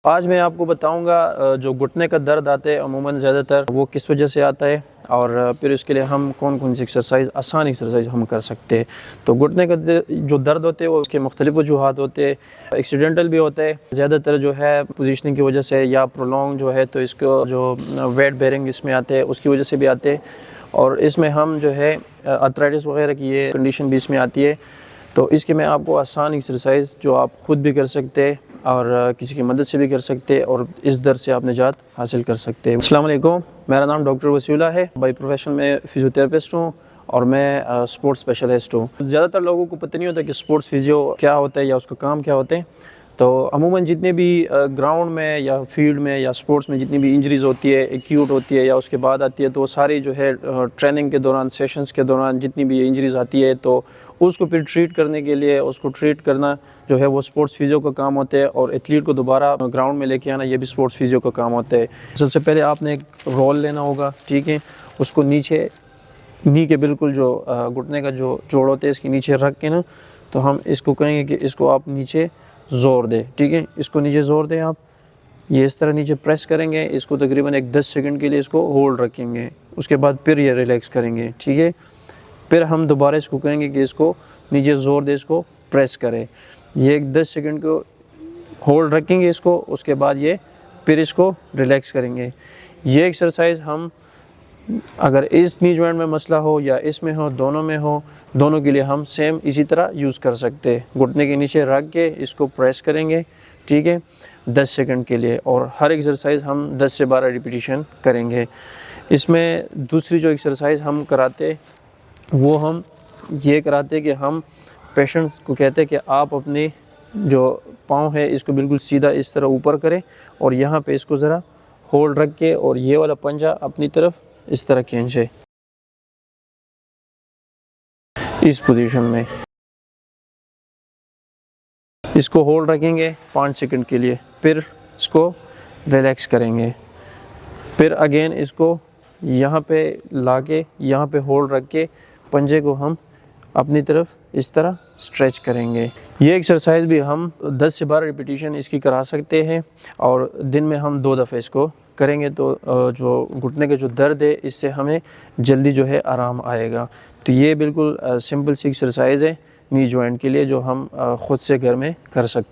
آج میں آپ کو بتاؤں گا جو گھٹنے کا درد آتا ہے عموماً زیادہ تر وہ کس وجہ سے آتا ہے، اور پھر اس کے لیے ہم کون کون سی ایکسرسائز، آسان ایکسرسائز ہم کر سکتے ہیں۔ تو گھٹنے کا جو درد ہوتے ہیں وہ اس کے مختلف وجوہات ہوتے ہیں، ایکسیڈنٹل بھی ہوتا ہے زیادہ تر جو ہے پوزیشننگ کی وجہ سے، یا پرولونگ جو ہے تو اس کو جو ویٹ بیرنگ اس میں آتے ہیں اس کی وجہ سے بھی آتے ہیں، اور اس میں ہم جو ہے آرتھرائٹس وغیرہ کی یہ کنڈیشن بھی اس میں آتی ہے۔ تو اس کے میں آپ کو آسان ایکسرسائز جو آپ خود بھی کر سکتے ہیں اور کسی کی مدد سے بھی کر سکتے ہیں، اور اس درد سے آپ نجات حاصل کر سکتے ہیں۔ السلام علیکم، میرا نام ڈاکٹر وسیع اللہ ہے، بائی پروفیشن میں فزیوتھراپسٹ ہوں اور میں اسپورٹس اسپیشلسٹ ہوں۔ زیادہ تر لوگوں کو پتہ نہیں ہوتا کہ اسپورٹس فزیو کیا ہوتا ہے یا اس کا کام کیا ہوتے ہیں۔ تو عموماً جتنے بھی گراؤنڈ میں یا فیلڈ میں یا اسپورٹس میں جتنی بھی انجریز ہوتی ہے، ایکیوٹ ہوتی ہے یا اس کے بعد آتی ہے، تو وہ ساری جو ہے ٹریننگ کے دوران، سیشنز کے دوران جتنی بھی انجریز آتی ہے تو اس کو پھر ٹریٹ کرنے کے لیے، اس کو ٹریٹ کرنا جو ہے وہ اسپورٹس فزیو کا کام ہوتا ہے، اور ایتھلیٹ کو دوبارہ گراؤنڈ میں لے کے آنا یہ بھی اسپورٹس فزیو کا کام ہوتا ہے۔ سب سے پہلے آپ نے ایک رول لینا ہوگا، ٹھیک ہے، اس کو نیچے نی کے بالکل جو گھٹنے کا جو جوڑ ہوتے ہے اس کے نیچے رکھ کے نا، تو ہم اس کو کہیں گے کہ اس کو آپ نیچے زور دیں، ٹھیک ہے، اس کو نیچے زور دیں، آپ یہ اس طرح نیچے پریس کریں گے، اس کو تقریباً 10 سیکنڈ کے لیے اس کو ہولڈ رکھیں گے، اس کے بعد پھر یہ ریلیکس کریں گے، ٹھیک ہے۔ پھر ہم دوبارہ اس کو کہیں گے کہ اس کو نیچے زور دے، اس کو پریس کرے، یہ 10 سیکنڈ کو ہولڈ رکھیں گے اس کو، اس کے بعد یہ پھر اس کو ریلیکس کریں گے۔ یہ ایکسرسائز ہم اگر اس نی جوائنٹ میں مسئلہ ہو یا اس میں ہو، دونوں میں ہو، دونوں کے لیے ہم سیم اسی طرح یوز کر سکتے ہیں۔ گھٹنے کے نیچے رکھ کے اس کو پریس کریں گے، ٹھیک ہے، 10 سیکنڈ کے لیے، اور ہر ایکسرسائز ہم 10 سے 12 ریپیٹیشن کریں گے۔ اس میں دوسری جو ایکسرسائز ہم کراتے وہ ہم یہ کراتے کہ ہم پیشنٹس کو کہتے ہیں کہ آپ اپنی جو پاؤں ہے اس کو بالکل سیدھا اس طرح اوپر کریں، اور یہاں پہ اس کو ذرا ہولڈ رکھ کے اور یہ والا پنجہ اپنی طرف اس طرح کھینچے، اس پوزیشن میں اس کو ہولڈ رکھیں گے 5 سیکنڈ کے لیے، پھر اس کو ریلیکس کریں گے، پھر اگین اس کو یہاں پہ لا کے یہاں پہ ہولڈ رکھ کے پنجے کو ہم اپنی طرف اس طرح اسٹریچ کریں گے۔ یہ ایکسرسائز بھی ہم 10 سے 12 ریپیٹیشن اس کی کرا سکتے ہیں، اور دن میں ہم 2 دفعہ اس کو کریں گے، تو جو گھٹنے کا جو درد ہے اس سے ہمیں جلدی جو ہے آرام آئے گا۔ تو یہ بالکل سمپل سی ایکسرسائز ہے نی جوائنٹ کے لیے جو ہم خود سے گھر میں کر سکتے ہیں۔